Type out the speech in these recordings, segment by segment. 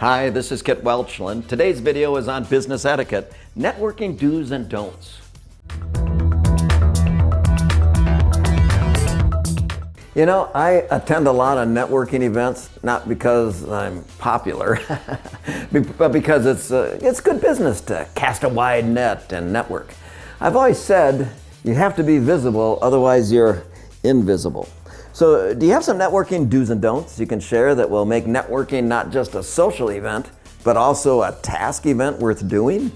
Hi, this is Kit Welchlin. Today's video is on business etiquette, networking do's and don'ts. You know, I attend a lot of networking events, not because I'm popular, but because it's good business to cast a wide net and network. I've always said you have to be visible, otherwise you're invisible. So do you have some networking do's and don'ts you can share that will make networking not just a social event, but also a task event worth doing?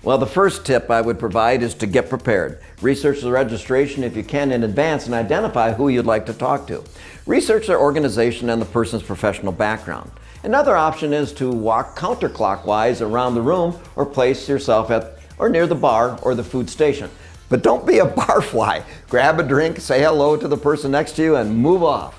Well, the first tip I would provide is to get prepared. Research the registration if you can in advance and identify who you'd like to talk to. Research their organization and the person's professional background. Another option is to walk counterclockwise around the room or place yourself at or near the bar or the food station. But don't be a barfly. Grab a drink, say hello to the person next to you, and move off.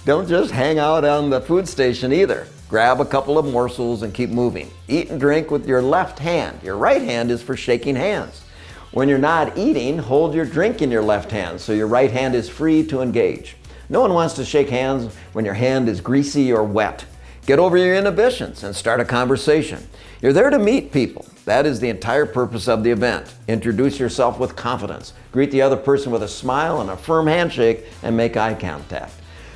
Don't just hang out on the food station either. Grab a couple of morsels and keep moving. Eat and drink with your left hand. Your right hand is for shaking hands. When you're not eating, hold your drink in your left hand so your right hand is free to engage. No one wants to shake hands when your hand is greasy or wet. Get over your inhibitions and start a conversation. You're there to meet people. That is the entire purpose of the event. Introduce yourself with confidence. Greet the other person with a smile and a firm handshake and make eye contact.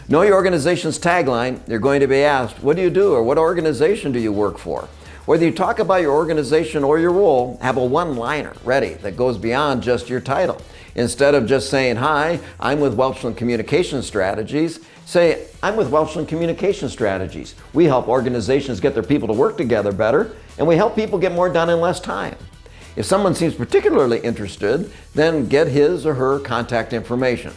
Know your organization's tagline. You're going to be asked, what do you do or what organization do you work for? Whether you talk about your organization or your role, have a one-liner ready that goes beyond just your title. Instead of just saying, hi, I'm with Welchlin Communication Strategies, say, I'm with Welchlin Communication Strategies. We help organizations get their people to work together better, and we help people get more done in less time. If someone seems particularly interested, then get his or her contact information.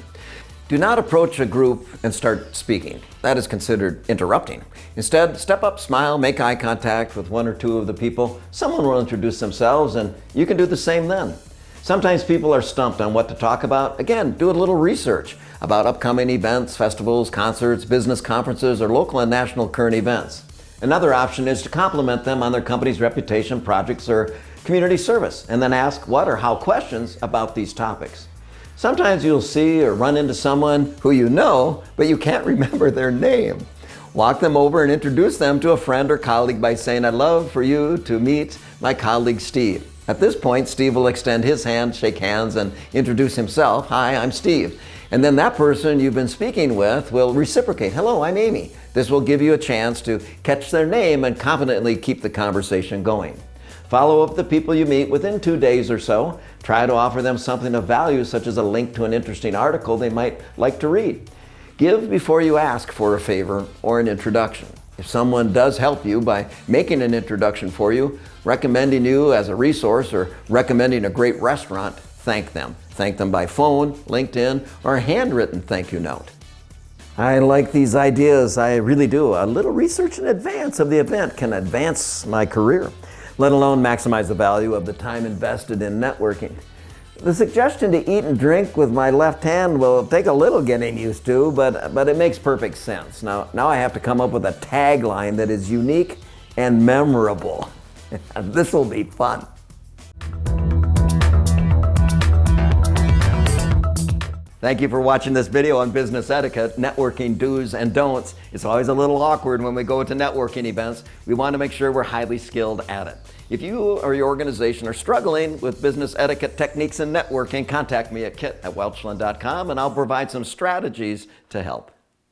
Do not approach a group and start speaking. That is considered interrupting. Instead, step up, smile, make eye contact with one or two of the people. Someone will introduce themselves and you can do the same then. Sometimes people are stumped on what to talk about. Again, do a little research about upcoming events, festivals, concerts, business conferences, or local and national current events. Another option is to compliment them on their company's reputation, projects, or community service, and then ask what or how questions about these topics. Sometimes you'll see or run into someone who you know, but you can't remember their name. Walk them over and introduce them to a friend or colleague by saying, I'd love for you to meet my colleague Steve. At this point, Steve will extend his hand, shake hands, and introduce himself. Hi, I'm Steve. And then that person you've been speaking with will reciprocate. Hello, I'm Amy. This will give you a chance to catch their name and confidently keep the conversation going. Follow up with the people you meet within 2 days or so. Try to offer them something of value, such as a link to an interesting article they might like to read. Give before you ask for a favor or an introduction. If someone does help you by making an introduction for you, recommending you as a resource, or recommending a great restaurant, thank them. Thank them by phone, LinkedIn, or a handwritten thank you note. I like these ideas, I really do. A little research in advance of the event can advance my career, let alone maximize the value of the time invested in networking. The suggestion to eat and drink with my left hand will take a little getting used to, but it makes perfect sense. Now I have to come up with a tagline that is unique and memorable. This will be fun. Thank you for watching this video on business etiquette, networking do's and don'ts. It's always a little awkward when we go to networking events. We want to make sure we're highly skilled at it. If you or your organization are struggling with business etiquette techniques and networking, contact me at kit@welchlin.com and I'll provide some strategies to help.